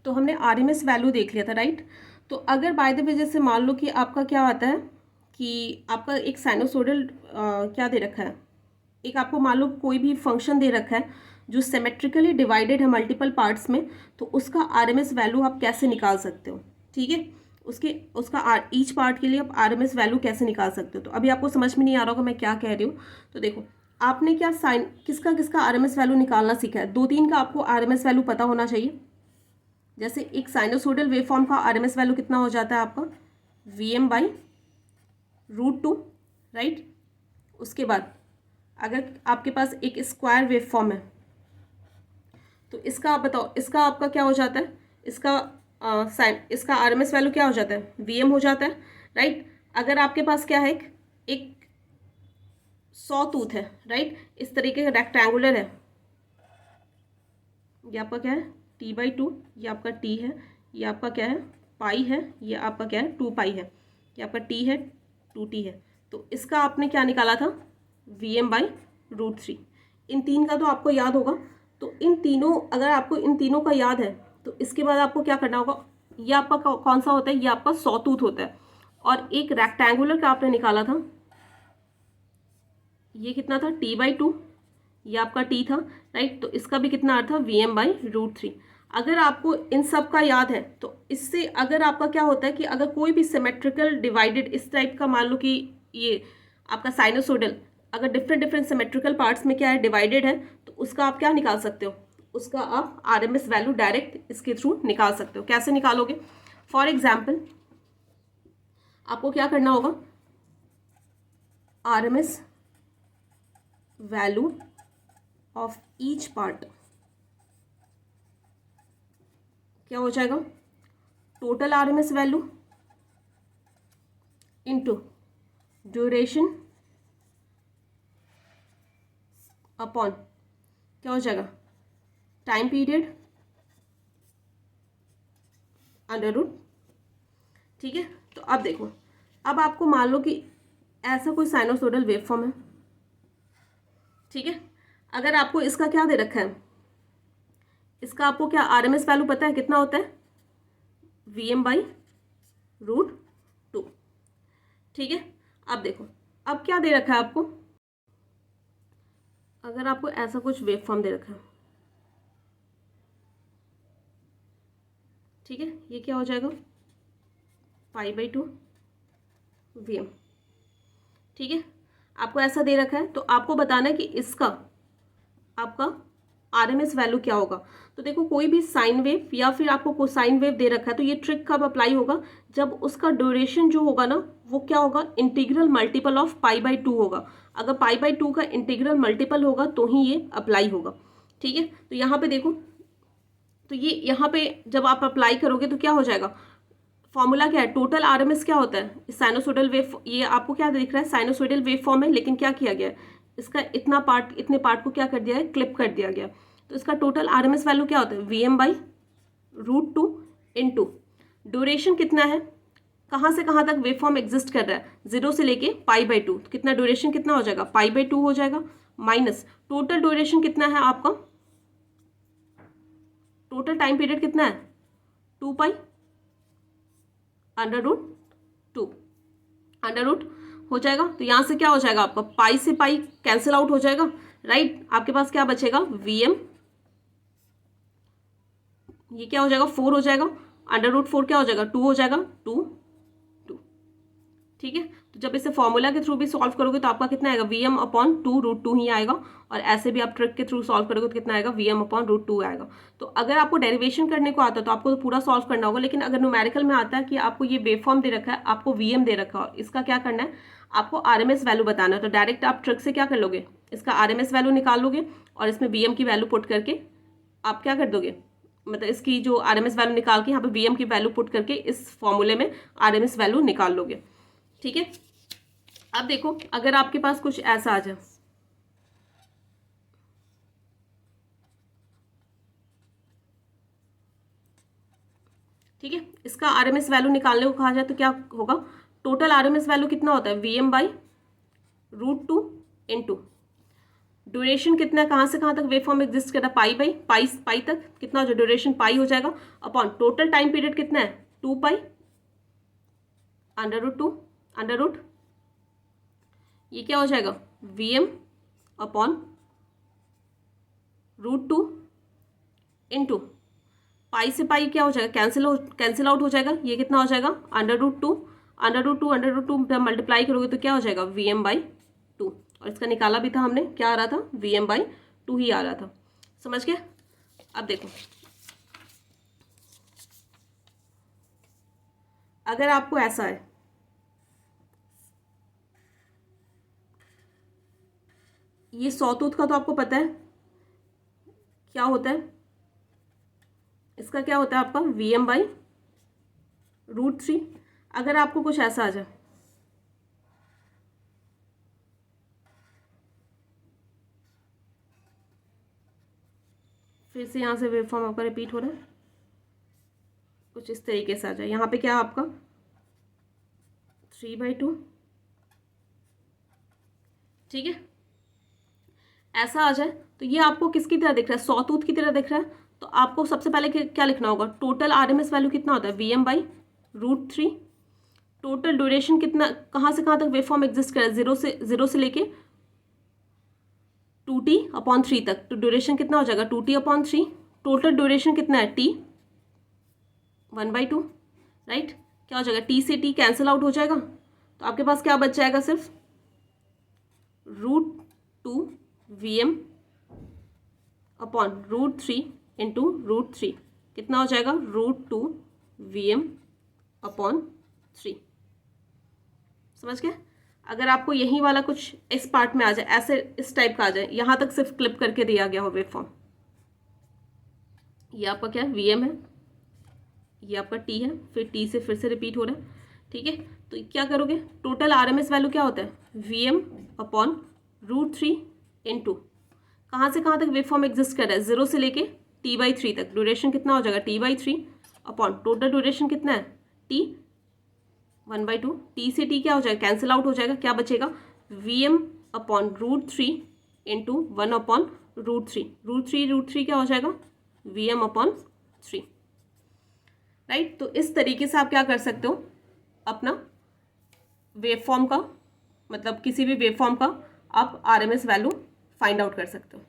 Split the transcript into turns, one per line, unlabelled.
तो हमने RMS value देख लिया था, राइट। तो अगर बाय द वे जैसे मान लो कि आपका क्या आता है कि आपका एक साइनोसोडल क्या दे रखा है, एक आपको मान लो कोई भी फंक्शन दे रखा है जो सिमेट्रिकली डिवाइडेड है मल्टीपल पार्ट्स में, तो उसका आरएमएस वैल्यू आप कैसे निकाल सकते हो, ठीक है। उसका ईच पार्ट के लिए आप आरएमएस वैल्यू कैसे निकाल सकते हो। तो अभी आपको समझ में नहीं आ रहा होगा मैं क्या कह रही हूँ। तो देखो, आपने क्या किसका किसका आरएमएस वैल्यू निकालना सीखा है, 2-3 का आपको आरएमएस वैल्यू पता होना चाहिए। जैसे एक साइनोसोडल वेवफॉर्म का आरएमएस वैल्यू कितना हो जाता है आपका, Vm/√2, राइट। उसके बाद अगर आपके पास एक स्क्वायर वेवफॉर्म है तो इसका आप बताओ, इसका आपका क्या हो जाता है, इसका आरएमएस वैल्यू क्या हो जाता है, Vm हो जाता है, राइट। अगर आपके पास क्या है, एक सॉ टूथ है, राइट, इस तरीके का रेक्टेंगुलर है, ये आपका क्या है T/2, ये आपका T है, ये आपका क्या है पाई है, ये आपका क्या है 2 पाई है, ये आपका T है 2T है। तो इसका आपने क्या निकाला था, Vm/√3। इन 3 का तो आपको याद होगा। तो इन तीनों, अगर आपको इन तीनों का याद है तो इसके बाद आपको क्या करना होगा, ये आपका कौन सा होता है, ये आपका सॉ टूथ होता है। और एक रेक्टेंगुलर का आपने निकाला था, ये कितना था T/2, ये आपका T था, राइट। तो इसका भी कितना अर्थ था, Vm/√3। अगर आपको इन सब का याद है तो इससे अगर आपका क्या होता है कि अगर कोई भी सिमेट्रिकल डिवाइडेड इस टाइप का, मान लो कि ये आपका साइनोसोडल अगर डिफरेंट डिफरेंट सिमेट्रिकल पार्ट्स में क्या है डिवाइडेड है, तो उसका आप क्या निकाल सकते हो, उसका आप आरएमएस वैल्यू डायरेक्ट इसके थ्रू निकाल सकते हो। कैसे निकालोगे, फॉर एग्जाम्पल आपको क्या करना होगा, RMS value of each part क्या हो जाएगा, total RMS value into duration upon क्या हो जाएगा, टाइम पीरियड √, ठीक है। तो अब देखो, अब आपको मान लो कि ऐसा कोई साइनोसोडल वेवफॉर्म है, ठीक है। अगर आपको इसका क्या दे रखा है, इसका आपको क्या आरएमएस वैल्यू पता है कितना होता है, Vm/√2, ठीक है। अब देखो, अब क्या दे रखा है आपको, अगर आपको ऐसा कुछ वेवफॉर्म दे रखा है, ठीक है, ये क्या हो जाएगा π/2 Vm, ठीक है। आपको ऐसा दे रखा है तो आपको बताना है कि इसका आपका आरएमएस वैल्यू क्या होगा। तो देखो, कोई भी साइन वेव या फिर आपको कोसाइन वेव दे रखा है तो ये ट्रिक कब अप्लाई होगा, जब उसका ड्यूरेशन जो होगा ना वो क्या होगा, इंटीग्रल मल्टीपल ऑफ π/2 होगा। अगर π/2 का इंटीग्रल मल्टीपल होगा तो ही ये अप्लाई होगा, ठीक है। तो यहाँ पे देखो, तो ये यहाँ पे जब आप अप्लाई करोगे तो क्या हो जाएगा, फॉर्मूला क्या है, टोटल आरएमएस क्या होता है, साइनोसोडल वेव, ये आपको क्या दिख रहा है, साइनोसोडल वेव फॉर्म है, लेकिन क्या किया गया है, इसका इतना पार्ट, इतने पार्ट को क्या कर दिया है, क्लिप कर दिया गया। तो इसका टोटल आरएमएस वैल्यू क्या होता है, Vm/√2 इंटू ड्यूरेशन कितना है, कहाँ से कहाँ तक वेव फॉर्म एग्जिस्ट कर रहा है, 0 से लेके π/2, तो कितना ड्यूरेशन कितना हो जाएगा, π/2 हो जाएगा, माइनस टोटल ड्यूरेशन कितना है आपका, टोटल टाइम पीरियड कितना है 2 पाई √2 अंडर रूट हो जाएगा। तो यहाँ से क्या हो जाएगा आपका, पाई से पाई कैंसिल आउट हो जाएगा, राइट। आपके पास क्या बचेगा, Vm, ये क्या हो जाएगा 4 हो जाएगा, √4 क्या हो जाएगा 2 हो जाएगा, 2, ठीक है। तो जब इसे फॉर्मूला के थ्रू भी सॉल्व करोगे तो आपका कितना आएगा, Vm/2√2 ही आएगा। और ऐसे भी आप ट्रिक के थ्रू सॉल्व करोगे तो कितना आएगा, Vm/√2 आएगा। तो अगर आपको डेरिवेशन करने को आता है तो आपको तो पूरा सॉल्व करना होगा, लेकिन अगर न्यूमेरिकल में आता है कि आपको ये वेव फॉर्म दे रखा है, आपको Vm दे रखा है, इसका क्या करना है, आपको आरएमएस वैल्यू बताना है। तो डायरेक्ट आप ट्रिक से क्या कर लोगे, इसका आरएमएस वैल्यू निकाल लोगे और इसमें Vm की वैल्यू पुट करके आप क्या कर दोगे, मतलब इसकी जो आरएमएस वैल्यू निकाल के यहाँ पे Vm की वैल्यू पुट करके इस फॉर्मूले में आरएमएस वैल्यू निकाल लोगे, ठीक है। अब देखो, अगर आपके पास कुछ ऐसा आ जाए, ठीक है, इसका आरएमएस वैल्यू निकालने को कहा जाए तो क्या होगा, टोटल आरएमएस वैल्यू कितना होता है, Vm/√2 इंटू ड्यूरेशन कितना है, कहाँ से कहाँ तक वेव फॉर्म एग्जिस्ट कर रहा है, पाई बाई पाई तक कितना हो जाएगा, ड्यूरेशन पाई हो जाएगा, अपॉन टोटल टाइम पीरियड कितना है 2 पाई अंडर रूट ये क्या हो जाएगा Vm अपॉन √2 इंटू पाई से पाई क्या हो जाएगा, कैंसिल आउट हो जाएगा, ये कितना हो जाएगा √2 मल्टीप्लाई करोगे तो क्या हो जाएगा Vm/2, और इसका निकाला भी था हमने, क्या आ रहा था Vm/2 ही आ रहा था। समझ गए। अब देखो, अगर आपको ऐसा है, ये सॉटूथ का तो आपको पता है क्या होता है, इसका क्या होता है आपका Vm/√3। अगर आपको कुछ ऐसा आ जाए, फिर से यहाँ से वेव फॉर्म आपका रिपीट हो रहा है, कुछ इस तरीके से आ जाए, यहाँ पे क्या आपका 3/2, ठीक है, ऐसा आ जाए तो ये आपको किसकी तरह दिख रहा है, सॉटूथ की तरह दिख रहा है। तो आपको सबसे पहले क्या लिखना होगा, टोटल RMS वैल्यू कितना होता है Vm/√3, टोटल ड्यूरेशन कितना, कहाँ से कहाँ तक वेव फॉर्म एग्जिस्ट कर रहा है, जीरो से लेके 2t/3 तक, तो ड्यूरेशन कितना हो जाएगा 2t/3, टोटल ड्यूरेशन कितना है t 1/2, राइट। क्या हो जाएगा, t से t कैंसिल आउट हो जाएगा, तो आपके पास क्या बच जाएगा, सिर्फ √2 Vm अपॉन √3 इंटू √3 कितना हो जाएगा √2 Vm अपॉन 3। समझ गए। अगर आपको यही वाला कुछ इस पार्ट में आ जाए, ऐसे इस टाइप का आ जाए, यहाँ तक सिर्फ क्लिप करके दिया गया हो वेव फॉर्म, ये आपका क्या है Vm है, ये आपका t है, फिर t से फिर से रिपीट हो रहा है, ठीक है। तो क्या करोगे, टोटल RMS वैल्यू क्या होता है Vm अपॉन √3 इंटू कहाँ से कहाँ तक वेव फॉर्म एग्जिस्ट कर रहा है, 0 से लेके t/3 तक, ड्यूरेशन कितना हो जाएगा t/3 अपॉन टोटल ड्यूरेशन कितना है t 1/2, t से t क्या हो जाएगा, कैंसिल आउट हो जाएगा, क्या बचेगा Vm अपॉन √3 इंटू 1/√3, √3 क्या हो जाएगा Vm अपॉन 3, राइट। तो इस तरीके से आप क्या कर सकते हो, अपना वेव फॉर्म का, मतलब किसी भी वेव फॉर्म का आप RMS वैल्यू फाइंड आउट कर सकते हो।